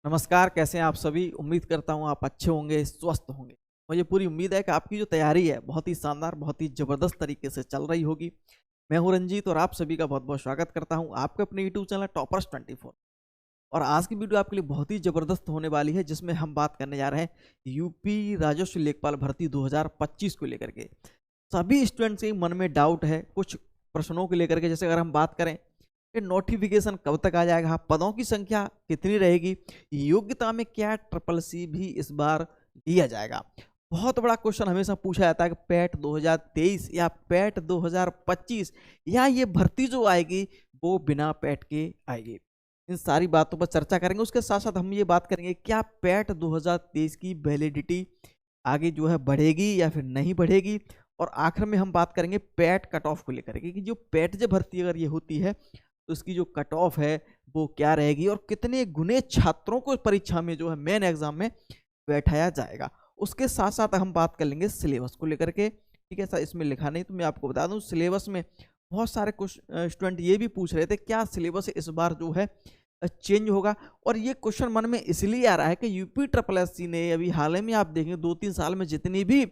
नमस्कार, कैसे हैं आप सभी? उम्मीद करता हूँ आप अच्छे होंगे, स्वस्थ होंगे। मुझे पूरी उम्मीद है कि आपकी जो तैयारी है बहुत ही शानदार, बहुत ही ज़बरदस्त तरीके से चल रही होगी। मैं हूँ रंजीत और आप सभी का बहुत-बहुत स्वागत करता हूँ आपके अपने यूट्यूब चैनल टॉपर्स 24। और आज की वीडियो आपके लिए बहुत ही ज़बरदस्त होने वाली है, जिसमें हम बात करने जा रहे हैं यूपी राजस्व लेखपाल भर्ती 2025 को लेकर के। सभी स्टूडेंट्स के मन में डाउट है कुछ प्रश्नों को लेकर के। जैसे अगर हम बात करें कि नोटिफिकेशन कब तक आ जाएगा, पदों की संख्या कितनी रहेगी, योग्यता में क्या ट्रिपल सी भी इस बार दिया जाएगा। बहुत बड़ा क्वेश्चन हमेशा पूछा जाता है कि पैट 2023 या पैट 2025 या ये भर्ती जो आएगी वो बिना पैट के आएगी। इन सारी बातों पर चर्चा करेंगे। उसके साथ साथ हम ये बात करेंगे क्या पैट 2023 की वैलिडिटी आगे जो है बढ़ेगी या फिर नहीं बढ़ेगी। और आखिर में हम बात करेंगे पैट कट ऑफ को लेकर के कि जो पैट जब भर्ती अगर ये होती है तो इसकी जो कट ऑफ है वो क्या रहेगी और कितने गुने छात्रों को परीक्षा में जो है मेन एग्जाम में बैठाया जाएगा। उसके साथ साथ हम बात कर लेंगे सिलेबस को लेकर के। ठीक है, सर इसमें लिखा नहीं तो मैं आपको बता दूं, सिलेबस में बहुत सारे कुछ स्टूडेंट ये भी पूछ रहे थे क्या सिलेबस इस बार जो है चेंज होगा। और ये क्वेश्चन मन में इसलिए आ रहा है कि यूपी ट्रिपल एस सी ने अभी हाल ही में आप देखेंगे 2-3 साल में जितनी भी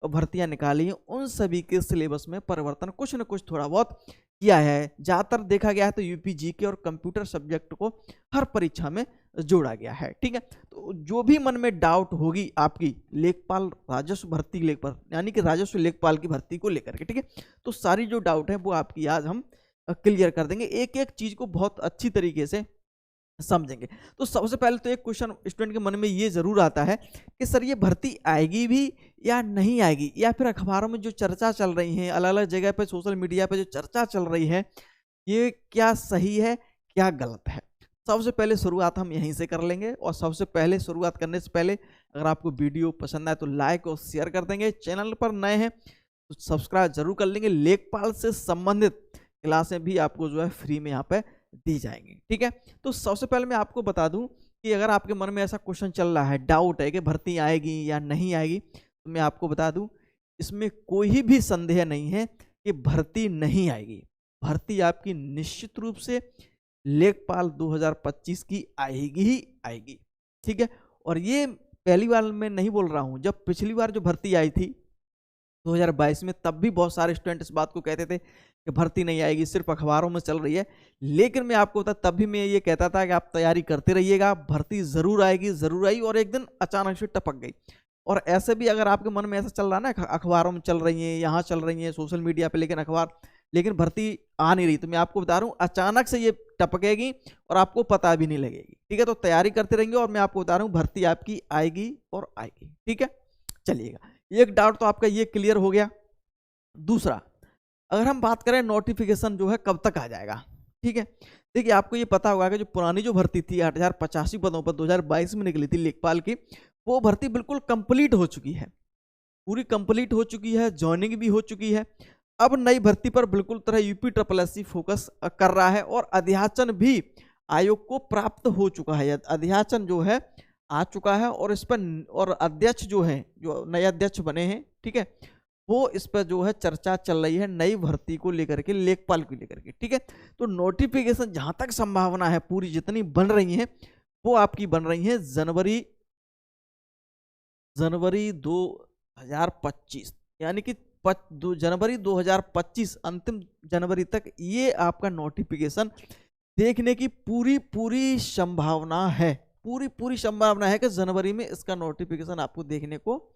भर्तियां निकाली हैं उन सभी के सिलेबस में परिवर्तन कुछ न कुछ थोड़ा बहुत किया है। ज़्यादातर देखा गया है तो यूपी जीके और कंप्यूटर सब्जेक्ट को हर परीक्षा में जोड़ा गया है। ठीक है, तो जो भी मन में डाउट होगी आपकी लेखपाल राजस्व भर्ती लेखपाल यानी कि राजस्व लेखपाल की भर्ती को लेकर के, ठीक है, तो सारी जो डाउट है वो आपकी आज हम क्लियर कर देंगे, एक एक चीज को बहुत अच्छी तरीके से समझेंगे। तो सबसे पहले तो एक क्वेश्चन स्टूडेंट के मन में ये जरूर आता है कि सर ये भर्ती आएगी भी या नहीं आएगी, या फिर अखबारों में जो चर्चा चल रही है, अलग अलग जगह पे सोशल मीडिया पे जो चर्चा चल रही है, ये क्या सही है क्या गलत है। सबसे पहले शुरुआत हम यहीं से कर लेंगे। और सबसे पहले शुरुआत करने से पहले अगर आपको वीडियो पसंद आए तो लाइक और शेयर कर देंगे, चैनल पर नए हैं तो सब्सक्राइब जरूर कर लेंगे। लेखपाल से संबंधित क्लासें भी आपको जो है फ्री में यहाँ पे दी जाएंगी। ठीक है, तो सबसे पहले मैं आपको बता दूं कि अगर आपके मन में ऐसा क्वेश्चन चल रहा है, डाउट है कि भर्ती आएगी या नहीं आएगी, तो मैं आपको बता दूं इसमें कोई भी संदेह नहीं है कि भर्ती नहीं आएगी। भर्ती आपकी निश्चित रूप से लेखपाल 2025 की आएगी ही आएगी। ठीक है, और ये पहली बार मैं नहीं बोल रहा हूं, जब पिछली बार जो भर्ती आई थी 2022 में तब भी बहुत सारे स्टूडेंट इस बात को कहते थे कि भर्ती नहीं आएगी, सिर्फ अखबारों में चल रही है। लेकिन मैं आपको बता तब भी मैं ये कहता था कि आप तैयारी करते रहिएगा, भर्ती जरूर आएगी, जरूर आई। और एक दिन अचानक से टपक गई। और ऐसे भी अगर आपके मन में ऐसा चल रहा है ना, अखबारों में चल रही है, यहाँ चल रही है, सोशल मीडिया पे, लेकिन भर्ती आ नहीं रही, तो मैं आपको बता रहा हूँ अचानक से ये टपकेगी और आपको पता भी नहीं लगेगी। ठीक है, तो तैयारी करते रहेंगे और मैं आपको बता रहा हूँ भर्ती आपकी आएगी और आएगी। ठीक है, चलिएगा, एक डाउट तो आपका ये क्लियर हो गया। दूसरा, अगर हम बात करें नोटिफिकेशन जो है कब तक आ जाएगा। ठीक है, देखिए आपको ये पता होगा कि जो पुरानी जो भर्ती थी 8085 पदों पर 2022 में निकली थी लेखपाल की, वो भर्ती बिल्कुल कंप्लीट हो चुकी है, पूरी कंप्लीट हो चुकी है, ज्वाइनिंग भी हो चुकी है। अब नई भर्ती पर बिल्कुल तरह UP triple S C focus कर रहा है और अध्याचन भी आयोग को प्राप्त हो चुका है। अध्याचन जो है आ चुका है और इस पर और अध्यक्ष जो है, जो नए अध्यक्ष बने हैं, ठीक है, वो इस पर जो है चर्चा चल रही है नई भर्ती को लेकर के, लेखपाल को लेकर के। ठीक है, तो नोटिफिकेशन जहां तक संभावना है पूरी जितनी बन रही है वो आपकी बन रही है जनवरी 2025, यानी कि जनवरी 2025 अंतिम जनवरी तक ये आपका नोटिफिकेशन देखने की पूरी पूरी संभावना है। पूरी पूरी संभावना है कि जनवरी में इसका नोटिफिकेशन आपको देखने को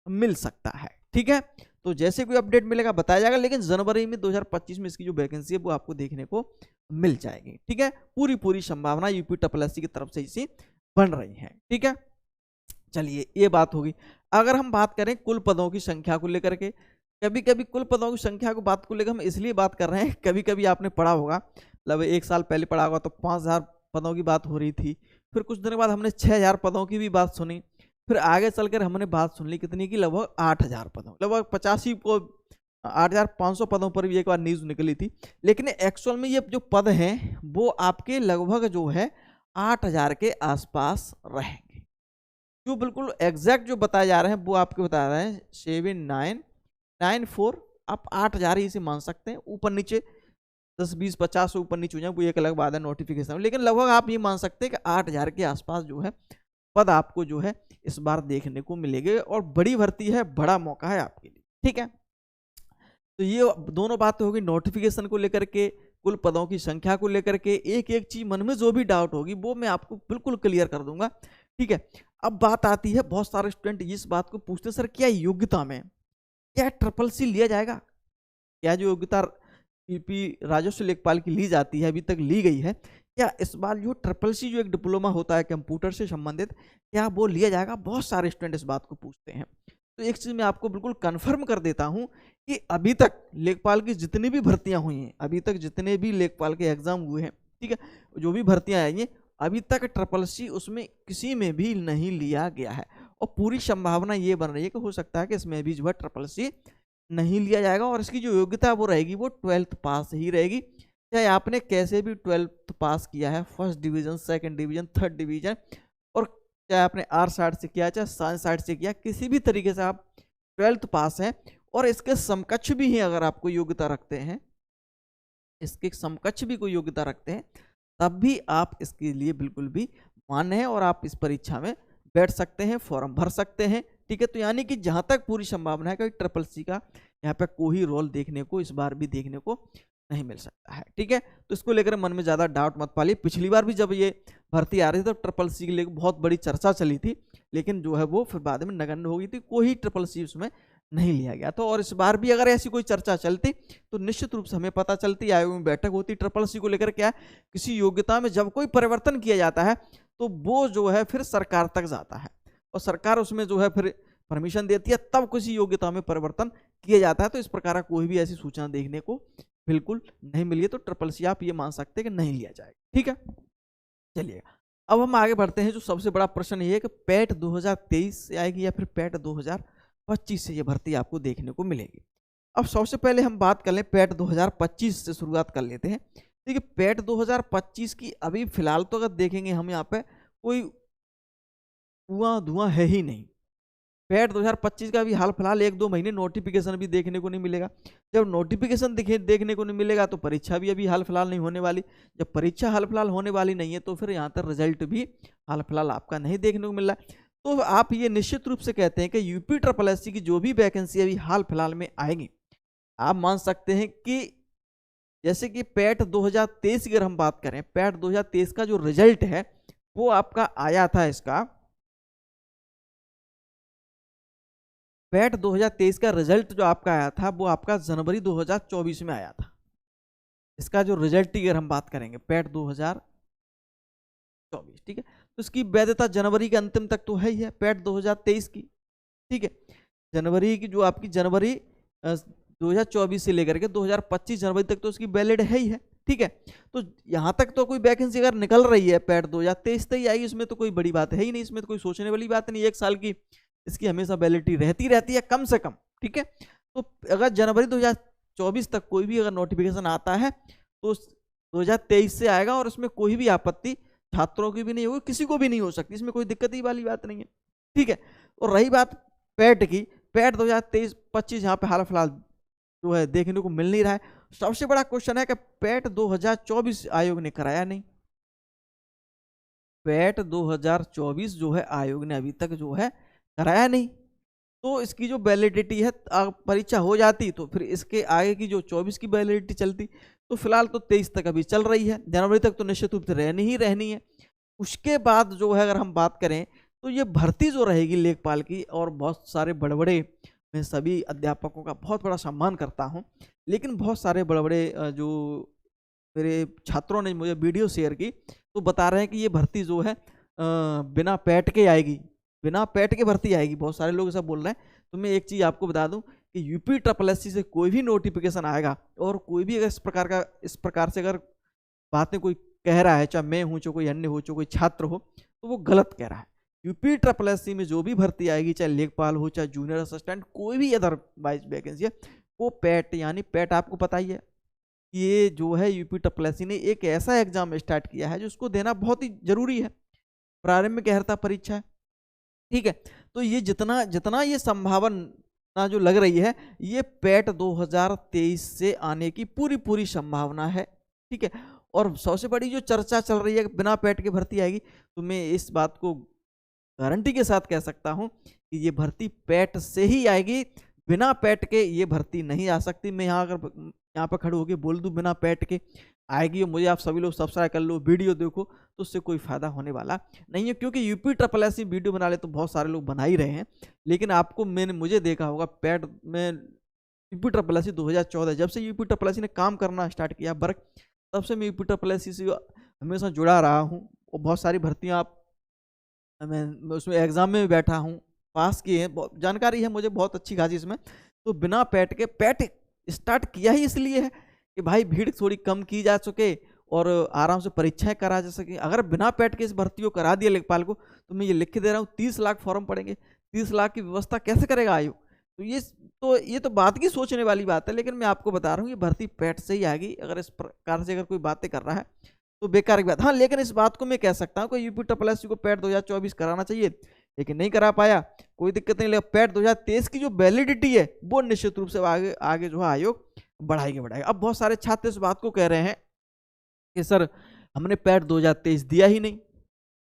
मिल सकता है। ठीक है, तो जैसे कोई अपडेट मिलेगा बताया जाएगा, लेकिन जनवरी में 2025 में इसकी जो वैकेंसी है वो आपको देखने को मिल जाएगी। ठीक है, पूरी पूरी संभावना यूपी ट्रिपल एस सी की तरफ से इसी बन रही है। ठीक है, चलिए ये बात होगी। अगर हम बात करें कुल पदों की संख्या को लेकर के, कभी कभी कुल पदों की संख्या को बात को लेकर हम इसलिए बात कर रहे हैं, कभी कभी आपने पढ़ा होगा, मतलब एक साल पहले पढ़ा होगा तो 5000 पदों की बात हो रही थी, फिर कुछ दिनों बाद हमने 6000 पदों की भी बात सुनी, फिर आगे चलकर हमने बात सुन ली कितनी की, लगभग 8000 पदों, लगभग 85 को 8500 पदों पर भी एक बार न्यूज निकली थी। लेकिन एक्चुअल में ये जो पद हैं वो आपके लगभग जो है 8000 के आसपास रहेंगे। जो बिल्कुल एग्जैक्ट जो बताए जा रहे हैं वो आपके बता रहे हैं 7994, आप 8000 ही से मान सकते हैं, ऊपर नीचे 10, 20, 50 से ऊपर नीचे हो जाए वो एक अलग बात है नोटिफिकेशन में, लेकिन लगभग आप ये मान सकते हैं कि 8,000 के आसपास जो है पद आपको जो है इस बार देखने को मिलेंगे, और बड़ी भर्ती है, बड़ा मौका है आपके लिए। ठीक है, तो ये दोनों बातें होगी नोटिफिकेशन को लेकर के, कुल पदों की संख्या को लेकर के। एक एक चीज मन में जो भी डाउट होगी वो मैं आपको बिल्कुल क्लियर कर दूंगा। ठीक है, अब बात आती है, बहुत सारे स्टूडेंट इस बात को पूछते हैं सर क्या योग्यता में क्या ट्रिपल सी लिया जाएगा, क्या जो योग्यता यूपी राजस्व लेखपाल की ली जाती है, अभी तक ली गई है, क्या इस बार जो ट्रिपल सी जो एक डिप्लोमा होता है कंप्यूटर से संबंधित, क्या वो लिया जाएगा? बहुत सारे स्टूडेंट इस बात को पूछते हैं। तो एक चीज मैं आपको बिल्कुल कंफर्म कर देता हूं कि अभी तक लेखपाल की जितनी भी भर्तियां हुई हैं, अभी तक जितने भी लेखपाल के एग्जाम हुए हैं, ठीक है, जो भी भर्तियां आई हैं, अभी तक ट्रिपल सी उसमें किसी में भी नहीं लिया गया है, और पूरी संभावना ये बन रही है कि हो सकता है कि इसमें भी जो है ट्रिपल सी नहीं लिया जाएगा, और इसकी जो योग्यता वो रहेगी वो 12th पास ही रहेगी, चाहे आपने कैसे भी 12th पास किया है, first division, second division, third division, और चाहे आपने आर्ट्स साइड से किया चाहे साइंस साइड से किया, किसी भी तरीके से आप 12th पास हैं, और इसके समकक्ष भी हैं, अगर आपको योग्यता रखते हैं, इसके समकक्ष भी कोई योग्यता रखते हैं, तब भी आप इसके लिए बिल्कुल भी मान्य हैं, और आप इस परीक्षा में बैठ सकते हैं, फॉर्म भर सकते हैं। ठीक है, तो यानी कि जहां तक पूरी संभावना है कि ट्रिपल सी का यहाँ पे कोई रोल देखने को इस बार भी देखने को नहीं मिल सकता है। ठीक है, तो इसको लेकर मन में ज्यादा डाउट मत पालिए। पिछली बार भी जब ये भर्ती आ रही थी तो ट्रिपल सी के लिए बहुत बड़ी चर्चा चली थी, लेकिन जो है वो फिर बाद में नगण्य हो गई थी, कोई ट्रिपल सी उसमें नहीं लिया गया। तो और इस बार भी अगर ऐसी कोई चर्चा चलती तो निश्चित रूप से हमें पता चलती, आयोग में बैठक होती, ट्रिपल सी को लेकर क्या किसी योग्यता में जब कोई परिवर्तन किया जाता है तो वो जो है फिर सरकार तक जाता है, और सरकार उसमें जो है फिर परमिशन देती है, तब किसी योग्यता में परिवर्तन किया जाता है। तो इस प्रकार कोई भी ऐसी सूचना देखने को बिल्कुल नहीं मिली है, तो ट्रिपल सी आप ये मान सकते हैं कि नहीं लिया जाएगा। ठीक है, चलिए अब हम आगे बढ़ते हैं। जो सबसे बड़ा प्रश्न ये है कि पैट 2023 से आएगी या फिर पैट 2025 से ये भर्ती आपको देखने को मिलेगी। अब सबसे पहले हम बात कर लें पैट 2025 से शुरुआत कर लेते हैं। देखिए पैट 2025 की अभी फिलहाल तो अगर देखेंगे हम यहाँ पे कोई धुआं है ही नहीं। पैट 2025 का भी हाल फिलहाल 1-2 महीने नोटिफिकेशन भी देखने को नहीं मिलेगा। जब नोटिफिकेशन देखने को नहीं मिलेगा तो परीक्षा भी अभी हाल फिलहाल नहीं होने वाली। जब परीक्षा हाल फिलहाल होने वाली नहीं है तो फिर यहाँ तक रिजल्ट भी हाल फिलहाल आपका नहीं देखने को मिल रहा है। तो आप ये निश्चित रूप से कहते हैं कि यूपी ट्रिपल एससी की जो भी वैकेंसी अभी हाल फिलहाल में आएगी, आप मान सकते हैं कि जैसे कि पैट 2023 की अगर हम बात करें, पैट 2023 का जो रिजल्ट है वो आपका आया था, इसका पैट 2023 का रिजल्ट जो आपका आया था वो आपका जनवरी 2024 में आया था। इसका जो रिजल्ट की अगर हम बात करेंगे पैट 2024, ठीक है, तो इसकी वैधता जनवरी के अंतिम तक तो है ही है पैट 2023 की। ठीक है, जनवरी की जो आपकी जनवरी 2024 से लेकर के 2025 जनवरी तक तो उसकी वैलिड है ही है। ठीक है, तो यहाँ तक तो कोई वैकेंसी अगर निकल रही है पैट 2023 तक ही आएगी, इसमें तो कोई बड़ी बात है ही नहीं, इसमें तो कोई सोचने वाली बात नहीं। 1 साल की इसकी हमेशा वैलिडिटी रहती है कम से कम। ठीक है, तो अगर जनवरी 2024 तक कोई भी अगर नोटिफिकेशन आता है तो 2023 से आएगा, और इसमें कोई भी आपत्ति छात्रों की भी नहीं होगी, किसी को भी नहीं हो सकती, इसमें कोई दिक्कत ही वाली बात नहीं है। ठीक है, और रही बात पैट की, पैट 2023-25 यहाँ पे हाल फिलहाल जो है देखने को मिल नहीं रहा है। सबसे बड़ा क्वेश्चन है कि पैट 2024 आयोग ने कराया नहीं। पैट 2024 जो है आयोग ने अभी तक जो है कराया नहीं, तो इसकी जो वैलिडिटी है परीक्षा हो जाती तो फिर इसके आगे की जो 24 की वैलिडिटी चलती, तो फिलहाल तो 23 तक अभी चल रही है, जनवरी तक तो निश्चित रूप से रहनी है। उसके बाद जो है अगर हम बात करें तो ये भर्ती जो रहेगी लेखपाल की, और बहुत सारे बड़े मैं सभी अध्यापकों का बहुत बड़ा सम्मान करता हूँ, लेकिन बहुत सारे बड़े जो मेरे छात्रों ने मुझे वीडियो शेयर की तो बता रहे हैं कि ये भर्ती जो है बिना पैट के आएगी, बिना पैट के भर्ती आएगी। बहुत सारे लोग ऐसा बोल रहे हैं। तो मैं एक चीज़ आपको बता दूं कि यूपी ट्रिपल एससी से कोई भी नोटिफिकेशन आएगा और कोई भी अगर इस प्रकार से अगर बातें कोई कह रहा है, चाहे मैं हूँ, चाहे कोई अन्य हो, चाहे कोई छात्र हो, तो वो गलत कह रहा है। यूपी ट्रिपल एससी में जो भी भर्ती आएगी, चाहे लेखपाल हो, चाहे जूनियर असिस्टेंट, कोई भी अदर वाइज वैकेंसी है, वो पैट, यानी पैट आपको पता ही है, ये जो है यूपी ट्रिपल एससी ने एक ऐसा एग्जाम स्टार्ट किया है जिसको देना बहुत ही जरूरी है, प्रारंभिक अर्हता परीक्षा है। ठीक है, तो ये जितना ये संभावना ना जो लग रही है, ये पैट 2023 से आने की पूरी पूरी संभावना है। ठीक है, और सबसे बड़ी जो चर्चा चल रही है कि बिना पैट के भर्ती आएगी, तो मैं इस बात को गारंटी के साथ कह सकता हूं कि ये भर्ती पैट से ही आएगी, बिना पैट के ये भर्ती नहीं आ सकती। मैं यहाँ अगर यहाँ पर खड़े होकर बोल दूं बिना पैट के आएगी और मुझे आप सभी लोग सब्सक्राइब कर लो, वीडियो देखो, तो उससे कोई फायदा होने वाला नहीं है। क्योंकि यूपी ट्रिपल एस वीडियो बना ले तो बहुत सारे लोग बना ही रहे हैं, लेकिन आपको मुझे देखा होगा पैट में यूपी ट्रिपल एस 2014 जब से यूपी ट्रिपल एस ने काम करना स्टार्ट किया वर्क, तब से मैं यूपी ट्रिपल एस से हमेशा जुड़ा रहा हूँ और बहुत सारी भर्तियाँ आप मैं उसमें एग्जाम में भी बैठा हूँ, पास किए हैं, जानकारी है मुझे बहुत अच्छी खासी इसमें। तो बिना पैट के, पैट स्टार्ट किया ही इसलिए है कि भाई भीड़ थोड़ी कम की जा सके और आराम से परीक्षाएं करा जा सके। अगर बिना पैट के इस भर्ती को करा दिया लेखपाल को, तो मैं ये लिख के दे रहा हूँ 30 लाख फॉर्म पड़ेंगे, 30 लाख की व्यवस्था कैसे करेगा आयोग। तो ये तो बात की सोचने वाली बात है, लेकिन मैं आपको बता रहा हूँ ये भर्ती पैट से ही आएगी। अगर इस प्रकार से अगर कोई बातें कर रहा है तो बेकार की बात। हाँ, लेकिन इस बात को मैं कह सकता हूँ कि यूपी ट्रिपल एस को पैट 2024 कराना चाहिए, लेकिन नहीं करा पाया, कोई दिक्कत नहीं। लेकिन पैट 2023 की जो वैलिडिटी है वो निश्चित रूप से आगे जो है आयोग बढ़ाएगा। अब बहुत सारे छात्र इस बात को कह रहे हैं कि सर हमने पैट 2023 दिया ही नहीं।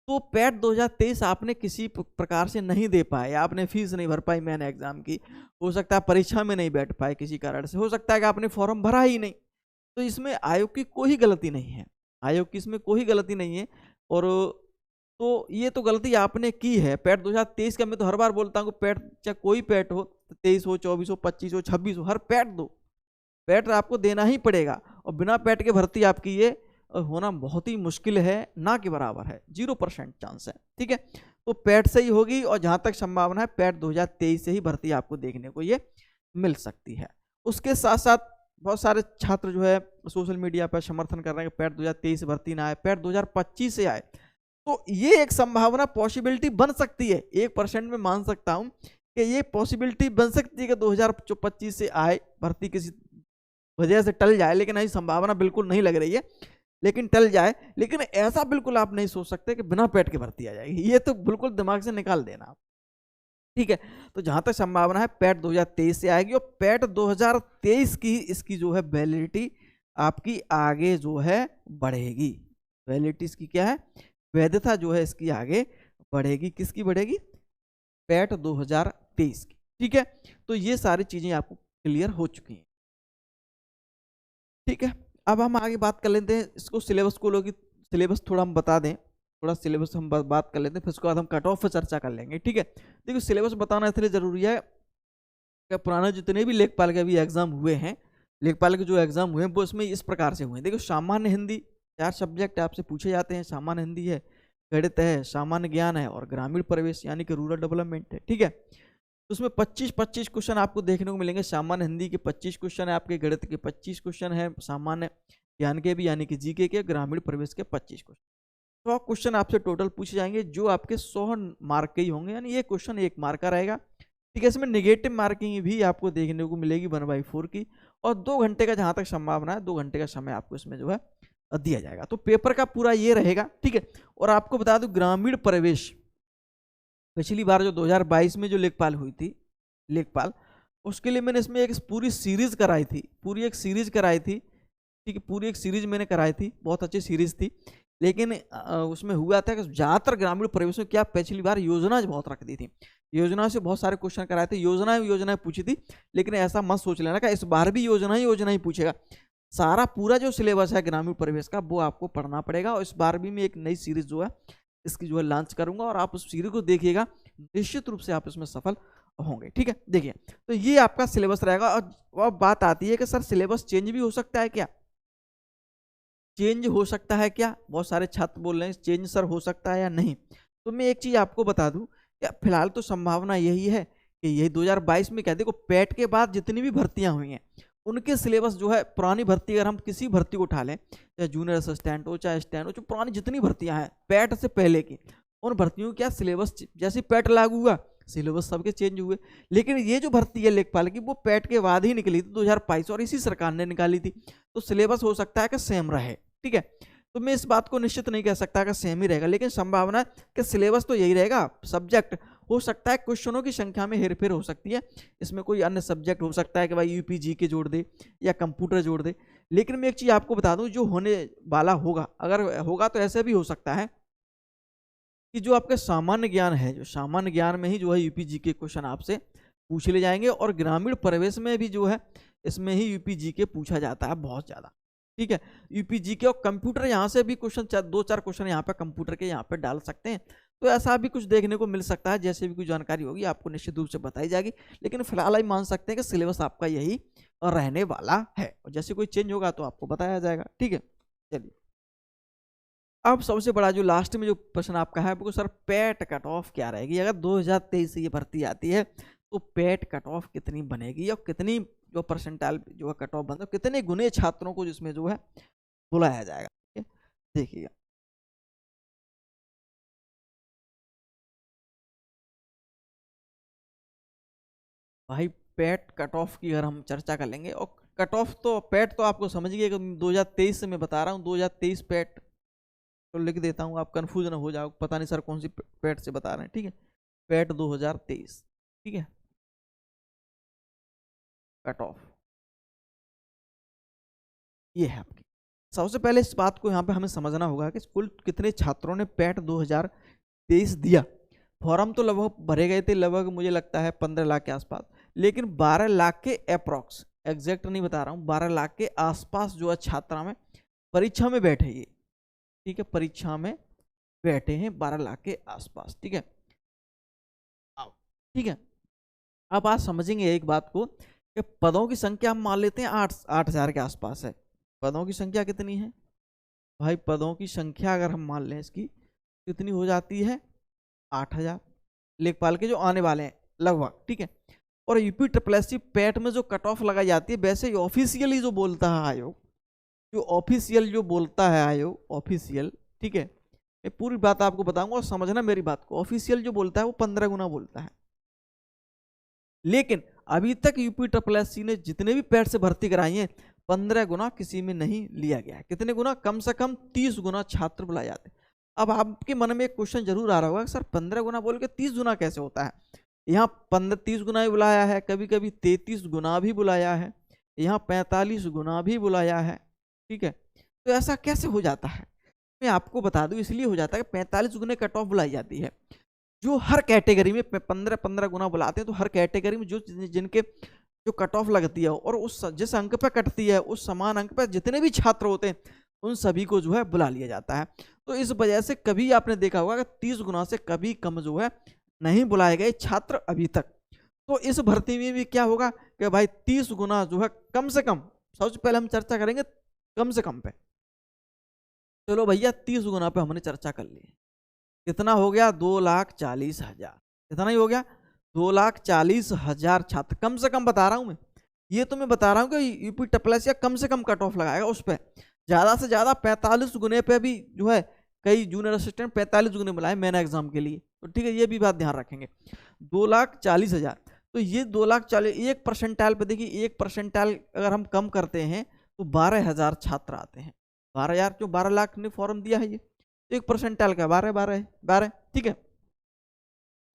तो पैट 2023 आपने किसी प्रकार से नहीं दे पाए, आपने फीस नहीं भर पाई मैंने एग्जाम की, हो सकता है परीक्षा में नहीं बैठ पाए किसी कारण से, हो सकता है कि आपने फॉर्म भरा ही नहीं। तो इसमें आयोग की कोई गलती नहीं है, आयोग की इसमें कोई गलती नहीं है। और तो ये तो गलती आपने की है। पैट 2023 का मैं तो हर बार बोलता हूँ पैट, चाहे कोई पैट हो, 23 हो, 24 हो, 25 हो, 26 हो, हर पैट दो, पैट आपको देना ही पड़ेगा। और बिना पैट के भर्ती आपकी ये होना बहुत ही मुश्किल है, ना के बराबर है, 0% चांस है। ठीक है, तो पैट से ही होगी और जहां तक संभावना है पैट 2023 से ही भर्ती आपको देखने को ये मिल सकती है। उसके साथ साथ बहुत सारे छात्र जो है सोशल मीडिया पर समर्थन कर रहे हैं कि पैट 2023 से भर्ती ना आए, पैट 2025 से आए। तो ये एक संभावना, पॉसिबिलिटी बन सकती है, 1% में मान सकता हूं कि ये पॉसिबिलिटी बन सकती है कि 2025 से आए भर्ती, किसी वजह से टल जाए, लेकिन ऐसी संभावना बिल्कुल नहीं लग रही है, लेकिन टल जाए। लेकिन ऐसा बिल्कुल आप नहीं सोच सकते कि बिना पैट के भर्ती आ जाएगी, ये तो बिल्कुल दिमाग से निकाल देना आप। ठीक है, तो जहां तक संभावना है पैट 2023 से आएगी और पैट 2023 की इसकी जो है वैलिडिटी आपकी आगे जो है बढ़ेगी। वैलिडिटी इसकी क्या है, वैधता जो है इसकी आगे बढ़ेगी। किसकी बढ़ेगी, पैट 2023 की। ठीक है, तो ये सारी चीजें आपको क्लियर हो चुकी हैं। ठीक है, अब हम आगे बात कर लेते हैं इसको सिलेबस को, लोग सिलेबस थोड़ा हम बता दें, थोड़ा सिलेबस हम बात कर लेते हैं, फिर उसके बाद हम कट ऑफ पर चर्चा कर लेंगे। ठीक है, देखिए सिलेबस बताना इसलिए जरूरी है कि पुराने जितने भी लेखपाल के अभी एग्जाम हुए हैं, लेखपाल के जो एग्जाम हुए हैं वो इसमें इस प्रकार से हुए हैं। देखो सामान्य हिंदी 4 सब्जेक्ट आपसे पूछे जाते हैं, सामान्य हिंदी है, गणित है, सामान्य ज्ञान है और ग्रामीण प्रवेश यानी कि रूरल डेवलपमेंट है। ठीक है, तो उसमें 25-25 क्वेश्चन आपको देखने को मिलेंगे। सामान्य हिंदी के 25 क्वेश्चन है, आपके गणित के 25 क्वेश्चन है, सामान्य ज्ञान के भी यानी कि जीके के, ग्रामीण प्रवेश के 25 क्वेश्चन, 100 क्वेश्चन आपसे टोटल पूछे जाएंगे, जो आपके 100 मार्क के ही होंगे, यानी ये क्वेश्चन 1 मार्क का रहेगा। ठीक है, इसमें नेगेटिव मार्किंग भी आपको देखने को मिलेगी 1/4 की, और 2 घंटे का जहां तक संभावना है 2 घंटे का समय आपको इसमें जो है दिया जाएगा। तो पेपर का पूरा ये रहेगा। ठीक है, और आपको बता दूं ग्रामीण प्रवेश पिछली बार जो 2022 में जो लेखपाल हुई थी, लेखपाल, उसके लिए मैंने इसमें एक पूरी सीरीज कराई थी, पूरी एक सीरीज कराई थी। ठीक है, पूरी एक सीरीज मैंने कराई थी, बहुत अच्छी सीरीज थी। लेकिन उसमें हुआ था कि ज़्यादातर ग्रामीण प्रवेश में क्या पिछली बार योजना बहुत रख दी थी, योजना से बहुत सारे क्वेश्चन कराए थे, योजनाएं पूछी थी। लेकिन ऐसा मत सोच लेना कि इस बार भी योजना ही पूछेगा। सारा पूरा जो सिलेबस है ग्रामीण प्रवेश का वो आपको पढ़ना पड़ेगा। और इस बार भी मैं एक नई सीरीज जो है इसकी जो है लॉन्च करूंगा, और आप उस सीरीज को देखिएगा, निश्चित रूप से आप इसमें सफल होंगे। ठीक है, देखिए तो ये आपका सिलेबस रहेगा। और बात आती है कि सर सिलेबस चेंज भी हो सकता है क्या, चेंज हो सकता है क्या, बहुत सारे छात्र बोल रहे हैं चेंज सर हो सकता है या नहीं। तो मैं एक चीज आपको बता दूं, फिलहाल तो संभावना यही है कि यही 2022 में क्या, देखो पैट के बाद जितनी भी भर्तियां हुई हैं उनके सिलेबस जो है, पुरानी भर्ती अगर हम किसी भर्ती को उठा लें, चाहे जूनियर असिस्टेंट हो चाहे स्टैंड हो, जो पुरानी जितनी भर्तियां हैं पैट से पहले की, उन भर्तियों क्या सिलेबस जैसे पैट लागू हुआ सिलेबस सबके चेंज हुए। लेकिन ये जो भर्ती है लेखपाल की वो पैट के बाद ही निकली थी 2022, और इसी सरकार ने निकाली थी। तो सिलेबस हो सकता है कि सेम रहे। ठीक है, तो मैं इस बात को निश्चित नहीं कह सकता कि सेम ही रहेगा, लेकिन संभावना है कि सिलेबस तो यही रहेगा, सब्जेक्ट हो सकता है क्वेश्चनों की संख्या में हेरफेर हो सकती है, इसमें कोई अन्य सब्जेक्ट हो सकता है कि भाई यूपीजी के जोड़ दे या कंप्यूटर जोड़ दे। लेकिन मैं एक चीज आपको बता दूं, जो होने वाला होगा, अगर होगा तो ऐसे भी हो सकता है कि जो आपके सामान्य ज्ञान है, जो सामान्य ज्ञान में ही जो है यूपीजी के क्वेश्चन आपसे पूछ ले जाएंगे, और ग्रामीण प्रवेश में भी जो है इसमें ही यूपीजी के पूछा जाता है बहुत ज्यादा। ठीक है, यूपीजी के और कंप्यूटर यहाँ से भी क्वेश्चन, 2-4 क्वेश्चन यहाँ पे कंप्यूटर के यहाँ पे डाल सकते हैं। तो ऐसा भी कुछ देखने को मिल सकता है, जैसे भी कुछ जानकारी होगी आपको निश्चित रूप से बताई जाएगी। लेकिन फिलहाल ही मान सकते हैं कि सिलेबस आपका यही रहने वाला है, और जैसे कोई चेंज होगा तो आपको बताया जाएगा। ठीक है, चलिए अब सबसे बड़ा जो लास्ट में जो प्रश्न आपका है वो, सर पेट कट ऑफ क्या रहेगी अगर 2023 से ये भर्ती आती है, तो पेट कट ऑफ कितनी बनेगी और कितनी जो परसेंटाइल जो है कट ऑफ बनता है, कितने गुने छात्रों को जिसमें जो है बुलाया जाएगा। ठीक है, देखिएगा भाई, पेट कट ऑफ की अगर हम चर्चा कर लेंगे, और कट ऑफ तो पेट तो आपको समझ गए कि 2023 से मैं बता रहा हूँ, 2023 पेट तो लिख देता हूँ, आप कंफ्यूज ना हो जाओ, पता नहीं सर कौन सी पेट से बता रहे हैं। ठीक है, पेट 2023। ठीक है, कट ऑफ ये है आपकी। सबसे पहले इस बात को यहाँ पे हमें समझना होगा कि कुल कितने छात्रों ने पेट 2023 दिया। फॉर्म तो लगभग भरे गए थे, लगभग मुझे लगता है 15 लाख के आसपास, लेकिन 12 लाख के अप्रॉक्स, एग्जैक्ट नहीं बता रहा हूँ, 12 लाख के आसपास जो है छात्रा में परीक्षा में बैठे ये। ठीक है, परीक्षा में बैठे हैं 12 लाख के आसपास। ठीक है, अब ठीक है, अब आप समझेंगे एक बात को कि पदों की संख्या हम मान लेते हैं 8,000 के आसपास है। पदों की संख्या कितनी है भाई? पदों की संख्या अगर हम मान लें इसकी, कितनी हो जाती है? 8,000 लेखपाल के जो आने वाले हैं लगभग। ठीक है, और UP triple S C PET में जो कट ऑफ लगाई जाती है, वैसे ऑफिशियली जो बोलता है आयोग, जो ऑफिशियल जो बोलता है आयोग, ऑफिशियल, ठीक है, मैं पूरी बात आपको बताऊंगा और समझना मेरी बात को, ऑफिशियल जो बोलता है वो 15 गुना बोलता है। लेकिन अभी तक यूपी ट्रिपल एस सी ने जितने भी पैट से भर्ती कराई है, 15 गुना किसी में नहीं लिया गया है। कितने गुना? कम से कम 30 गुना छात्र बुलाए जाते हैं। अब आपके मन में एक क्वेश्चन जरूर आ रहा होगा, सर 15 गुना बोल के 30 गुना कैसे होता है? यहाँ 15-30 गुना भी बुलाया है, कभी कभी 33 गुना भी बुलाया है, यहाँ 45 गुना भी बुलाया है। ठीक है, तो ऐसा कैसे हो जाता है? मैं आपको बता दूं, इसलिए हो जाता है कि 45 गुने कट ऑफ बुलाई जाती है। जो हर कैटेगरी में 15-15 गुना बुलाते हैं, तो हर कैटेगरी में जो जिनके जो कट ऑफ लगती है, और उस जिस अंक पर कटती है उस समान अंक पर जितने भी छात्र होते हैं उन सभी को जो है बुला लिया जाता है। तो इस वजह से कभी आपने देखा होगा कि 30 गुना से कभी कम जो है नहीं बुलाए गए छात्र अभी तक। तो इस भर्ती में भी क्या होगा कि भाई 30 गुना जो है कम से कम, सबसे पहले हम चर्चा करेंगे कम से कम पे। चलो भैया 30 गुना पे हमने चर्चा कर ली, कितना हो गया? 2,40,000। कितना ही हो गया? 2,40,000 छात्र कम से कम बता रहा हूं मैं। ये तो मैं बता रहा हूं कि यूपी टप्लस या कम से कम कट ऑफ लगाएगा उस पर। ज्यादा से ज्यादा 45 गुने पे भी जो है कई जूनियर असिस्टेंट 45 गुने बुलाए मैंने एग्जाम के लिए। तो ठीक है, ये भी बात ध्यान रखेंगे। 2,40,000, तो ये 2,40,000 एक परसेंटाइल पे देखिए, एक परसेंटाइल अगर हम कम करते हैं तो 12,000 छात्र आते हैं। 12,000 क्यों? 12 लाख ने फॉर्म दिया है ये, एक परसेंटाइल का 12 ठीक है,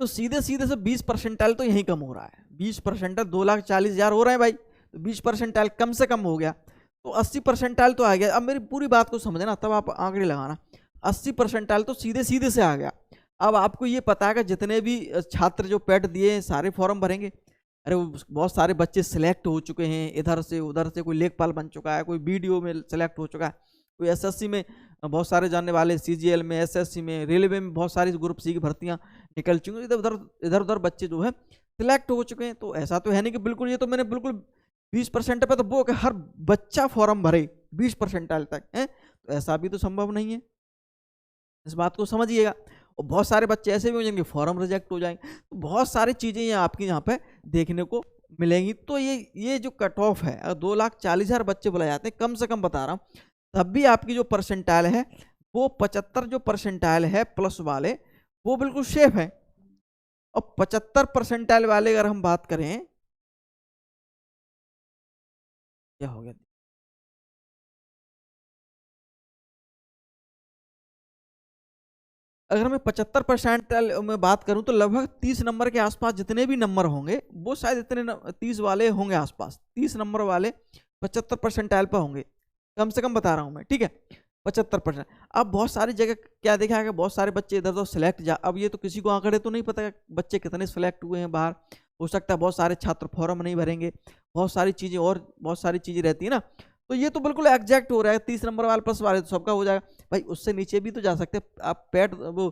तो सीधे सीधे से 20 परसेंटाइल तो यही कम हो रहा है। 20 परसेंटाइल 2,40,000 हो रहे हैं भाई, तो 20 परसेंटाइल कम से कम हो गया, तो 80 परसेंटाइल तो आ गया। अब मेरी पूरी बात को समझना, तब आप आंकड़े लगाना। 80 परसेंटाइल तो सीधे सीधे से आ गया। अब आपको ये पता है कि जितने भी छात्र जो पेट दिए सारे फॉर्म भरेंगे। अरे बहुत सारे बच्चे सिलेक्ट हो चुके हैं, इधर से उधर से, कोई लेखपाल बन चुका है, कोई बीडीओ में सिलेक्ट हो चुका है, कोई एसएससी में बहुत सारे जानने वाले, सीजीएल में, एसएससी में, रेलवे में बहुत सारी ग्रुप सी की भर्तियां निकल चुकी हैं। इधर उधर बच्चे जो है सिलेक्ट हो चुके हैं। तो ऐसा तो है नहीं कि बिल्कुल, ये तो मैंने बिल्कुल 20% पे तो वो कि हर बच्चा फॉर्म भरे 20 परसेंटाइल तक है, तो ऐसा भी तो संभव नहीं है। इस बात को समझिएगा। और बहुत सारे बच्चे ऐसे भी हो जाएंगे फॉर्म रिजेक्ट हो जाएंगे। तो बहुत सारी चीजें ये आपकी यहाँ पे देखने को मिलेंगी। तो ये जो कट ऑफ है, अगर 2,40,000 बच्चे बुलाए जाते हैं, कम से कम बता रहा हूँ, तब भी आपकी जो परसेंटाइल है वो 75 जो परसेंटाइल है प्लस वाले, वो बिल्कुल सेफ है। और 75 परसेंटाइल वाले अगर हम बात करें, क्या हो गया? अगर मैं 75% में बात करूं तो लगभग 30 नंबर के आसपास जितने भी नंबर होंगे वो शायद इतने 30 वाले होंगे आसपास, 30 नंबर वाले 75% पर होंगे, कम से कम बता रहा हूं मैं, ठीक है, 75%। अब बहुत सारी जगह क्या देखा है, बहुत सारे बच्चे इधर उधर सिलेक्ट जा, अब ये तो किसी को आंकड़े तो नहीं पता बच्चे कितने सिलेक्ट हुए हैं बाहर, हो सकता है बहुत सारे छात्र फॉर्म नहीं भरेंगे, बहुत सारी चीज़ें और बहुत सारी चीज़ें रहती है ना, तो ये तो बिल्कुल एग्जैक्ट हो रहा है, 30 नंबर वाले प्लस वाले तो सबका हो जाएगा भाई, उससे नीचे भी तो जा सकते हैं आप। पैट वो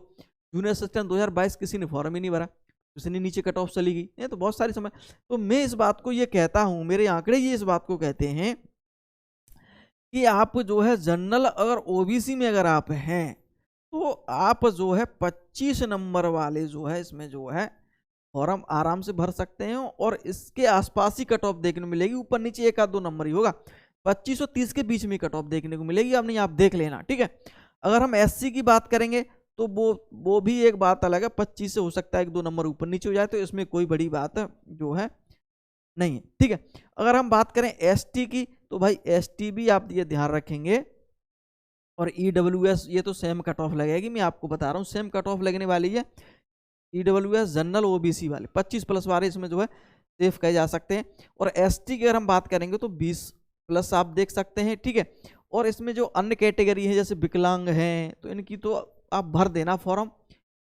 जूनियर असिस्टेंट 2022 किसी ने फॉर्म ही नहीं भरा, किसी ने नीचे कट ऑफ चली गई, ये तो बहुत सारी समय। तो मैं इस बात को ये कहता हूँ, मेरे आंकड़े ये इस बात को कहते हैं कि आप जो है जनरल अगर ओबीसी में अगर आप हैं तो आप जो है 25 नंबर वाले जो है इसमें जो है फॉर्म आराम से भर सकते हैं, और इसके आसपास ही कट ऑफ देखने को मिलेगी, ऊपर नीचे एक आध दो नंबर ही होगा, 25 और 30 के बीच में कट ऑफ देखने को मिलेगी, अब नहीं आप देख लेना, ठीक है। अगर हम एससी की बात करेंगे तो वो भी एक बात अलग है, 25 से हो सकता है एक दो नंबर ऊपर नीचे हो जाए, तो इसमें कोई बड़ी बात जो है नहीं है, ठीक है। अगर हम बात करें एसटी की तो भाई एसटी भी आप ये ध्यान रखेंगे, और ईडब्ल्यूएस ये तो सेम कट ऑफ लगेगी, मैं आपको बता रहा हूँ सेम कट ऑफ लगने वाली है। ईडब्ल्यूएस जनरल ओबीसी वाले 25 प्लस वाले इसमें जो है सेफ कहे जा सकते हैं, और एसटी की अगर हम बात करेंगे तो 20 प्लस आप देख सकते हैं, ठीक है। और इसमें जो अन्य कैटेगरी है जैसे विकलांग हैं तो इनकी तो आप भर देना फॉर्म,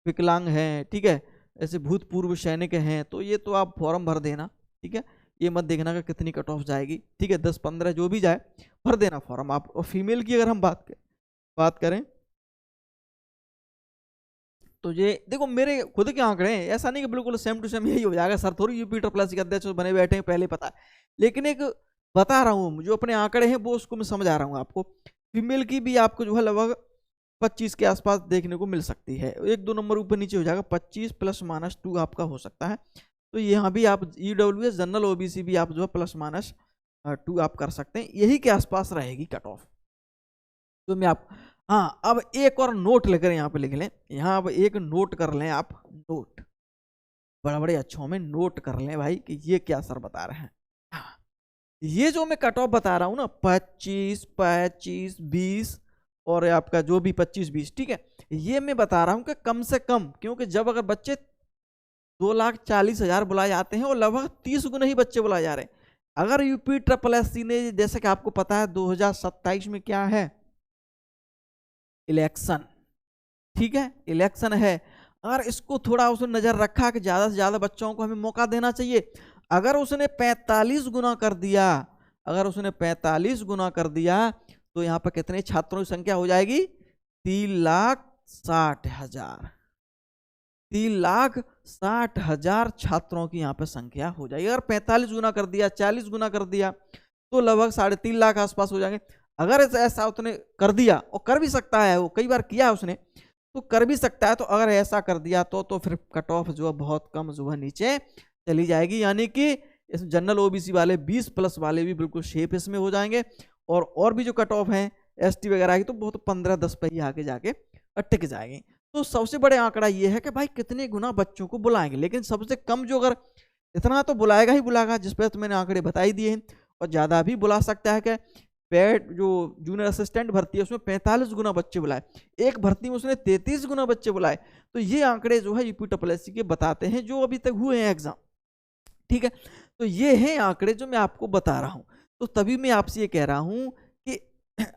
विकलांग हैं, ठीक है, ऐसे भूतपूर्व सैनिक हैं तो ये तो आप फॉर्म भर देना, ठीक है, ये मत देखना कि कितनी कट ऑफ जाएगी, ठीक है, 10-15 जो भी जाए भर देना फॉर्म आप। और फीमेल की अगर हम बात करें तो ये देखो मेरे खुद के आंकड़े हैं, ऐसा नहीं कि बिल्कुल सेम टू सेम यही हो जाएगा, सर थोड़ी यूपी प्लस के अध्यक्ष बने बैठे हैं पहले पता है, लेकिन एक बता रहा हूँ जो अपने आंकड़े हैं वो उसको मैं समझा रहा हूँ आपको। फीमेल की भी आपको जो है लगभग 25 के आसपास देखने को मिल सकती है, एक दो नंबर ऊपर नीचे हो जाएगा, 25 +-2 आपका हो सकता है। तो यहाँ भी आप ईडब्ल्यूएस जनरल ओबीसी भी आप जो है +-2 आप कर सकते हैं, यही के आसपास रहेगी कट ऑफ। तो मैं आप हाँ अब एक और नोट लेकर यहाँ पे लिख लें, यहाँ अब एक नोट कर लें आप, नोट बड़े बड़े अच्छों में नोट कर लें भाई कि ये क्या सर बता रहे हैं। हाँ, ये जो मैं कट ऑफ बता रहा हूँ ना 25, 25, 20 और आपका जो भी 25, 20, ठीक है, ये मैं बता रहा हूँ कि कम से कम, क्योंकि जब अगर बच्चे 2,40,000 बुलाए जाते हैं और लगभग 30 गुना ही बच्चे बुलाए जा रहे हैं, अगर यूपी SSC ने जैसे कि आपको पता है 2027 में क्या है, इलेक्शन, ठीक है, इलेक्शन है, अगर इसको थोड़ा उसने नजर रखा कि ज्यादा से ज्यादा बच्चों को हमें मौका देना चाहिए, अगर उसने 45 गुना कर दिया, अगर उसने 45 गुना कर दिया तो यहाँ पर कितने छात्रों की संख्या हो जाएगी, 3,60,000, 3,60,000 छात्रों की यहाँ पे संख्या हो जाएगी। अगर 45 गुना कर दिया, 40 गुना कर दिया तो लगभग 3.5 लाख आसपास हो जाएंगे। अगर ऐसा उसने कर दिया, और कर भी सकता है, वो कई बार किया उसने तो कर भी सकता है, तो अगर ऐसा कर दिया तो फिर कट ऑफ जो है बहुत कम जो है नीचे चली जाएगी, यानी कि इस जनरल ओबीसी वाले 20 प्लस वाले भी बिल्कुल शेप इसमें हो जाएंगे, और भी जो कट ऑफ हैं एसटी वगैरह की तो बहुत 15-10 पे ही आगे जाके टिक जाएंगे। तो सबसे बड़े आंकड़ा ये है कि भाई कितने गुना बच्चों को बुलाएंगे, लेकिन सबसे कम जो अगर इतना तो बुलाएगा ही बुलाएगा, जिस पर तो मैंने आंकड़े बताई दिए हैं, और ज़्यादा भी बुला सकता है कि पेड जो जूनियर असिस्टेंट भर्ती है उसमें 45 गुना बच्चे बुलाए, एक भर्ती में उसने 33 गुना बच्चे बुलाए। तो ये आंकड़े जो है यूपी SSC के बताते हैं जो अभी तक हुए हैं एग्जाम, ठीक है। तो ये हैं आंकड़े जो मैं आपको बता रहा हूँ, तो तभी मैं आपसे ये कह रहा हूँ कि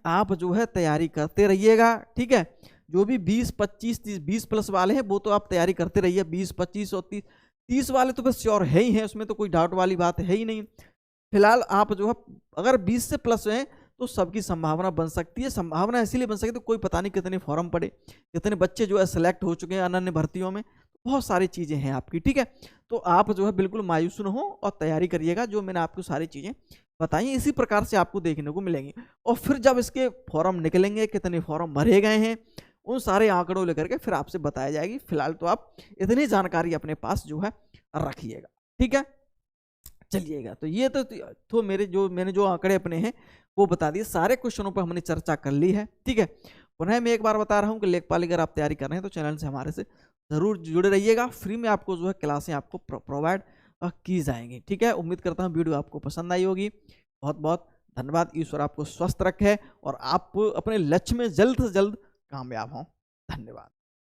आप जो है तैयारी करते रहिएगा, ठीक है। जो भी 20, 25, 30, 20 प्लस वाले हैं वो तो आप तैयारी करते रहिए, 20, 25 और 30 वाले तो बस श्योर है ही हैं, उसमें तो कोई डाउट वाली बात है ही नहीं। फिलहाल आप जो है अगर 20 से प्लस हैं तो सबकी संभावना बन सकती है, संभावना इसीलिए बन सकती है तो कोई पता नहीं कितने फॉर्म पड़े, कितने बच्चे जो है सेलेक्ट हो चुके हैं अनन्य भर्तियों में, बहुत सारी चीज़ें हैं आपकी, ठीक है। तो आप जो है बिल्कुल मायूस न हो और तैयारी करिएगा, जो मैंने आपको सारी चीज़ें बताई इसी प्रकार से आपको देखने को मिलेंगी। और फिर जब इसके फॉर्म निकलेंगे, कितने फॉर्म भरे गए हैं, उन सारे आंकड़ों लेकर के फिर आपसे बताया जाएगी। फिलहाल तो आप इतनी जानकारी अपने पास जो है रखिएगा, ठीक है। चलिएगा, तो ये तो मैंने जो आंकड़े अपने हैं वो बता दिए, सारे क्वेश्चनों पर हमने चर्चा कर ली है, ठीक है। पुनः मैं एक बार बता रहा हूँ कि लेखपाल अगर आप तैयारी कर रहे हैं तो चैनल से हमारे से ज़रूर जुड़े रहिएगा, फ्री में आपको जो है क्लासें आपको प्रोवाइड की जाएंगी, ठीक है। उम्मीद करता हूँ वीडियो आपको पसंद आई होगी। बहुत बहुत धन्यवाद, ईश्वर आपको स्वस्थ रखे और आप अपने लक्ष्य में जल्द से जल्द कामयाब हों। धन्यवाद।